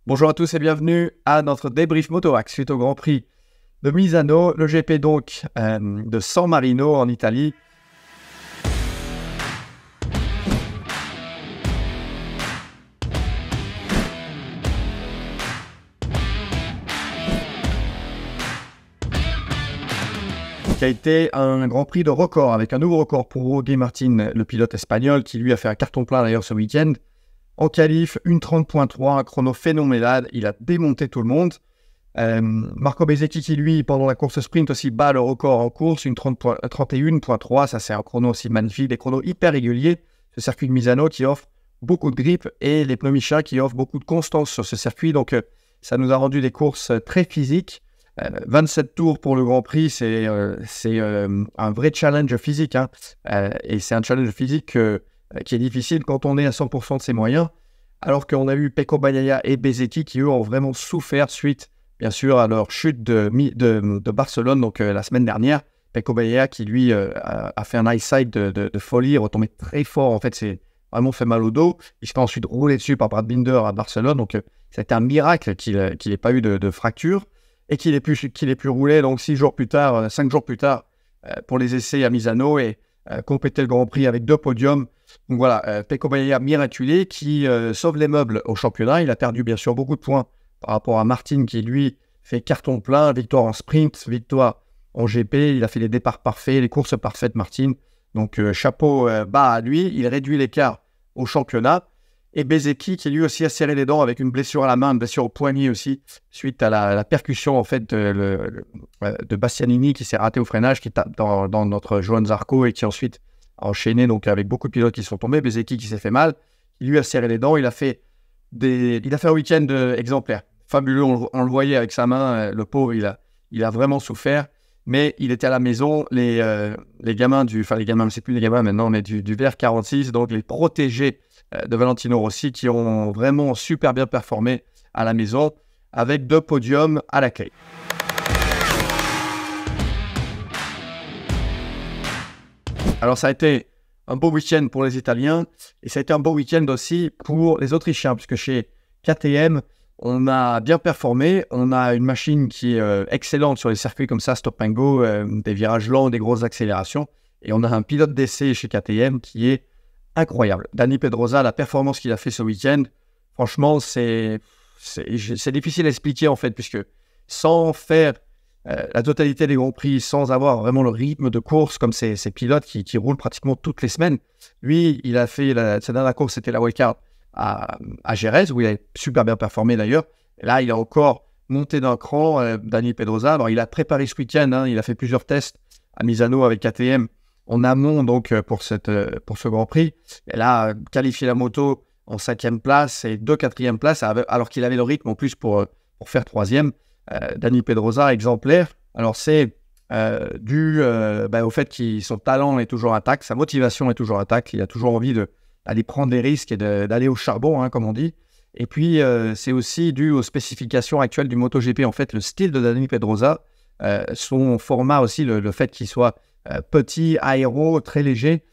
Bonjour à tous et bienvenue à notre débrief Motoax suite au Grand Prix de Misano, le GP donc de San Marino en Italie. Qui a été un Grand Prix de record avec un nouveau record pour Jorge Martin, le pilote espagnol, qui lui a fait un carton plein d'ailleurs ce week-end. En qualif, une 30.3, un chrono phénoménal, il a démonté tout le monde. Marco Bezzecchi qui lui, pendant la course sprint aussi, bat le record en course, une 31.3, ça c'est un chrono aussi magnifique, des chronos hyper réguliers. Ce circuit de Misano qui offre beaucoup de grip et les pneus Michelin qui offrent beaucoup de constance sur ce circuit, donc ça nous a rendu des courses très physiques. 27 tours pour le Grand Prix, c'est un vrai challenge physique, hein. Et c'est un challenge physique qui est difficile quand on est à 100% de ses moyens, alors qu'on a eu Pecco Bagnaia et Bezzecchi qui eux ont vraiment souffert suite bien sûr à leur chute de Barcelone, donc la semaine dernière. Pecco Bagnaia qui lui a fait un high side de folie, est retombé très fort, en fait c'est vraiment fait mal au dos. Il se fait ensuite rouler dessus par Brad Binder à Barcelone, donc c'était un miracle qu'il n'ait pas eu de fracture et qu'il ait pu rouler donc 5 jours plus tard pour les essais à Misano et compléter le Grand Prix avec 2 podiums. Donc voilà, Pecco Bagnaia miraculé qui sauve les meubles au championnat. Il a perdu bien sûr beaucoup de points par rapport à Martin qui lui fait carton plein, victoire en sprint, victoire en GP. Il a fait les départs parfaits, les courses parfaites Martin. Donc chapeau bas à lui, il réduit l'écart au championnat. Et Bezzecchi qui lui aussi a serré les dents avec une blessure à la main, une blessure au poignet aussi, suite à la percussion en fait de Bastianini qui s'est raté au freinage, qui tape dans notre Johann Zarco et qui ensuite a enchaîné donc avec beaucoup de pilotes qui sont tombés. Bezzecchi qui s'est fait mal, il lui a serré les dents, il a fait un week-end exemplaire, fabuleux, on le voyait avec sa main, le pauvre, il a vraiment souffert, mais il était à la maison, les gamins c'est plus les gamins maintenant, mais du VR46, donc les protégés de Valentino Rossi qui ont vraiment super bien performé à la maison avec 2 podiums à la clé. Alors ça a été un beau week-end pour les Italiens et ça a été un beau week-end aussi pour les Autrichiens puisque chez KTM on a bien performé, on a une machine qui est excellente sur les circuits comme ça, stop and go, des virages lents, des grosses accélérations, et on a un pilote d'essai chez KTM qui est incroyable. Dani Pedrosa, la performance qu'il a fait ce week-end, franchement, c'est difficile à expliquer en fait, puisque sans faire la totalité des Grands Prix, sans avoir vraiment le rythme de course comme ces pilotes qui roulent pratiquement toutes les semaines, lui, il a fait, sa dernière course, c'était la wildcard à Jerez, où il a super bien performé d'ailleurs. Et là, il a encore monté d'un cran, Dani Pedrosa. Alors, il a préparé ce week-end, hein, il a fait plusieurs tests à Misano avec KTM, en amont donc pour ce Grand Prix. Et là, qualifié la moto en 5e place et 2 4e places, alors qu'il avait le rythme en plus pour faire 3e. Dani Pedrosa, exemplaire. Alors c'est dû au fait que son talent est toujours intact, sa motivation est toujours intacte, il a toujours envie d'aller prendre des risques et d'aller au charbon, hein, comme on dit. Et puis c'est aussi dû aux spécifications actuelles du MotoGP, en fait, le style de Dani Pedrosa, son format aussi, le fait qu'il soit petit, aéro, très léger,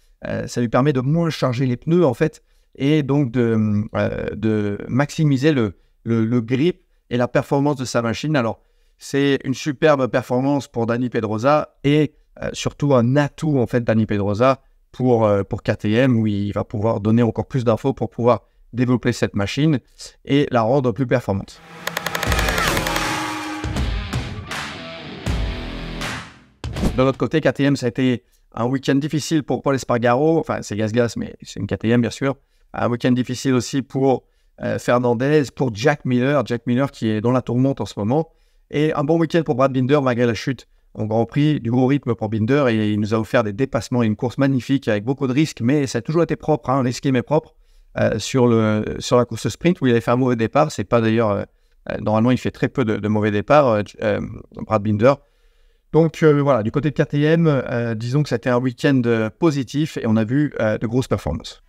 ça lui permet de moins charger les pneus en fait, et donc de maximiser le grip et la performance de sa machine. Alors c'est une superbe performance pour Dani Pedrosa et surtout un atout en fait Dani Pedrosa pour KTM, où il va pouvoir donner encore plus d'infos pour pouvoir développer cette machine et la rendre plus performante. De l'autre côté, KTM, ça a été un week-end difficile pour Pol Espargaro. Enfin, c'est Gas, mais c'est une KTM, bien sûr. Un week-end difficile aussi pour Fernandez, pour Jack Miller qui est dans la tourmente en ce moment. Et un bon week-end pour Brad Binder, malgré la chute en Grand Prix, du gros rythme pour Binder. Et il nous a offert des dépassements et une course magnifique avec beaucoup de risques, mais ça a toujours été propre, hein, l'esquime est propre sur la course sprint où il avait fait un mauvais départ. C'est pas d'ailleurs... normalement, il fait très peu de mauvais départs, Brad Binder. Donc voilà, du côté de KTM, disons que c'était un week-end positif et on a vu de grosses performances.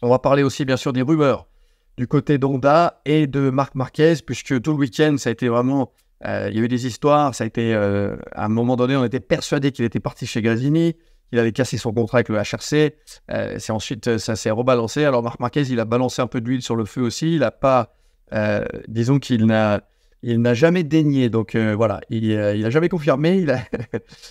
On va parler aussi bien sûr des rumeurs du côté d'Honda et de Marc Marquez, puisque tout le week-end, ça a été vraiment... il y a eu des histoires, ça a été... à un moment donné, on était persuadé qu'il était parti chez Gresini. qu'il allait casser son contrat avec le HRC. Ensuite, ça s'est rebalancé. Alors, Marc Marquez, il a balancé un peu d'huile sur le feu aussi. Il n'a pas, disons qu'il n'a jamais daigné. Donc, voilà, il n'a jamais confirmé, il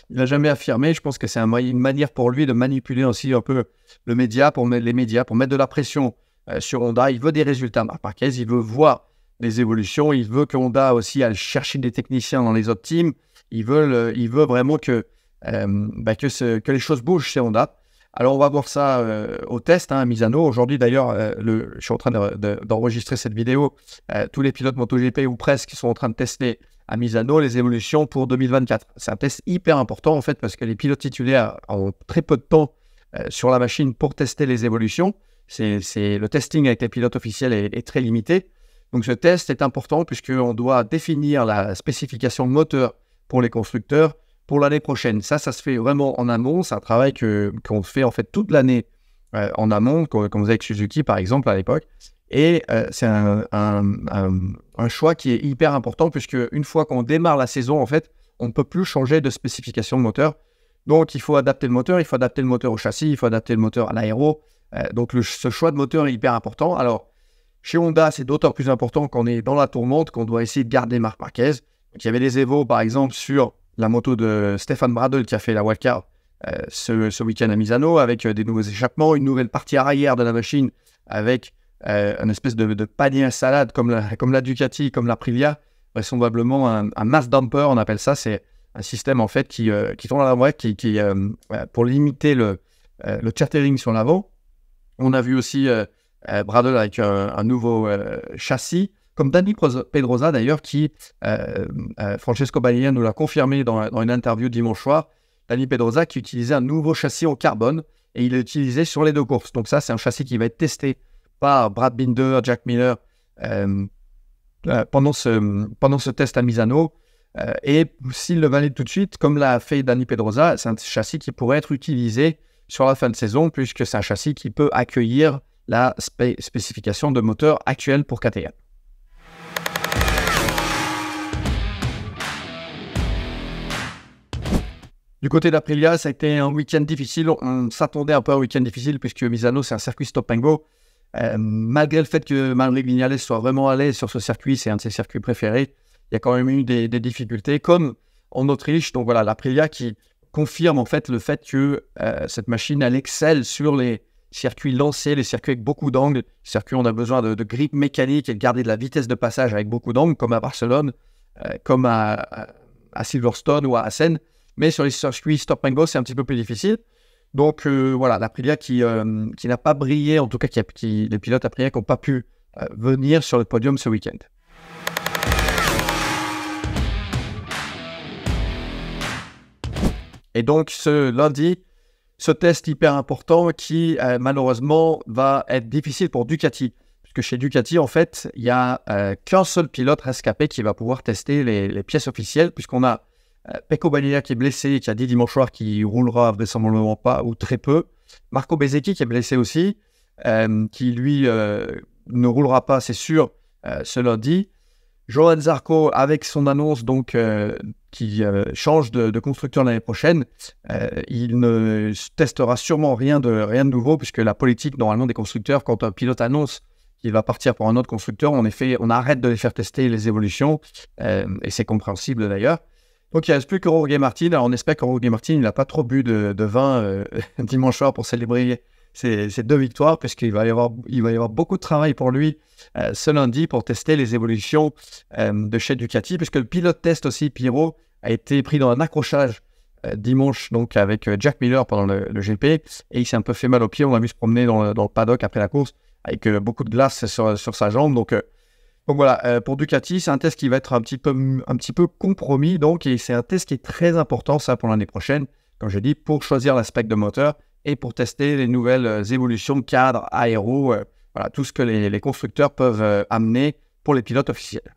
n'a jamais affirmé. Je pense que c'est une manière pour lui de manipuler aussi un peu les médias, pour mettre de la pression sur Honda. Il veut des résultats, Marc Marquez. Il veut voir des évolutions. Il veut que Honda aussi aille chercher des techniciens dans les autres teams. Il veut vraiment que les choses bougent chez Honda. Alors, on va voir ça au test à Misano. Aujourd'hui, d'ailleurs, je suis en train d'enregistrer cette vidéo. Tous les pilotes MotoGP ou presque sont en train de tester à Misano les évolutions pour 2024. C'est un test hyper important, en fait, parce que les pilotes titulaires ont très peu de temps sur la machine pour tester les évolutions. Le testing avec les pilotes officiels est très limité. Donc, ce test est important puisqu'on doit définir la spécification moteur pour les constructeurs pour l'année prochaine. Ça se fait vraiment en amont. C'est un travail qu'on fait en fait toute l'année en amont, comme vous avez avec Suzuki par exemple à l'époque. Et c'est un choix qui est hyper important puisque une fois qu'on démarre la saison, en fait, on ne peut plus changer de spécification de moteur. Donc, il faut adapter le moteur, il faut adapter le moteur au châssis, il faut adapter le moteur à l'aéro. Donc, ce choix de moteur est hyper important. Alors, chez Honda, c'est d'autant plus important qu'on est dans la tourmente, qu'on doit essayer de garder Marc Marquez. Donc, il y avait des évos, par exemple, sur la moto de Stefan Bradl qui a fait la wildcard ce week-end à Misano, avec des nouveaux échappements, une nouvelle partie arrière de la machine, avec une espèce de panier à salade comme la Ducati, comme l'Aprilia, vraisemblablement un mass damper, on appelle ça. C'est un système en fait qui tourne à la droite, pour limiter le chattering sur l'avant. On a vu aussi Bradl avec un nouveau châssis, comme Dani Pedrosa d'ailleurs, qui Francesco Bagnaia nous l'a confirmé dans une interview dimanche soir. Dani Pedrosa qui utilisait un nouveau châssis en carbone et il l'a utilisé sur les deux courses. Donc ça, c'est un châssis qui va être testé par Brad Binder, Jack Miller pendant ce test à Misano. Et s'il le valide tout de suite, comme l'a fait Dani Pedrosa, c'est un châssis qui pourrait être utilisé sur la fin de saison puisque c'est un châssis qui peut accueillir la spécification de moteur actuelle pour KTM. Du côté d'Aprilia, ça a été un week-end difficile. On s'attendait un peu à un week-end difficile puisque Misano, c'est un circuit stop and go. Malgré le fait que Maverick Viñales soit vraiment à l'aise sur ce circuit, c'est un de ses circuits préférés, il y a quand même eu des difficultés, comme en Autriche. Donc voilà, l'Aprilia qui confirme en fait le fait que cette machine, elle excelle sur les circuits lancés, les circuits avec beaucoup d'angles. Les circuits, on a besoin de grip mécanique et de garder de la vitesse de passage avec beaucoup d'angles, comme à Barcelone, comme à Silverstone ou à Assen. Mais sur les circuits stop and go, c'est un petit peu plus difficile. Donc voilà, l'Aprilia qui n'a pas brillé, en tout cas les pilotes Aprilia qui n'ont pas pu venir sur le podium ce week-end. Et donc ce lundi, ce test hyper important qui malheureusement va être difficile pour Ducati. Puisque chez Ducati, en fait, il n'y a qu'un seul pilote rescapé qui va pouvoir tester les pièces officielles, puisqu'on a Pecco Bagnaia qui est blessé, qui a dit dimanche soir qu'il roulera vraisemblablement pas ou très peu. Marco Bezzecchi qui est blessé aussi, qui lui ne roulera pas, c'est sûr, ce lundi. Johann Zarco avec son annonce donc qui change de constructeur l'année prochaine, il ne testera sûrement rien de nouveau puisque la politique normalement des constructeurs, quand un pilote annonce qu'il va partir pour un autre constructeur, on arrête de les faire tester les évolutions et c'est compréhensible d'ailleurs. Donc, il ne reste plus que Jorge Martin. Alors, on espère que Jorge Martin n'a pas trop bu de vin dimanche soir pour célébrer ces 2 victoires, puisqu'il va y avoir beaucoup de travail pour lui ce lundi pour tester les évolutions de chez Ducati, puisque le pilote test aussi, Pirot, a été pris dans un accrochage dimanche donc avec Jack Miller pendant le GP, et il s'est un peu fait mal au pied. On l'a vu se promener dans le paddock après la course avec beaucoup de glace sur sa jambe. Donc voilà, pour Ducati, c'est un test qui va être un petit peu compromis, donc, et c'est un test qui est très important, ça, pour l'année prochaine, comme je dis, pour choisir l'aspect de moteur et pour tester les nouvelles évolutions de cadre, aéro, voilà, tout ce que les constructeurs peuvent amener pour les pilotes officiels.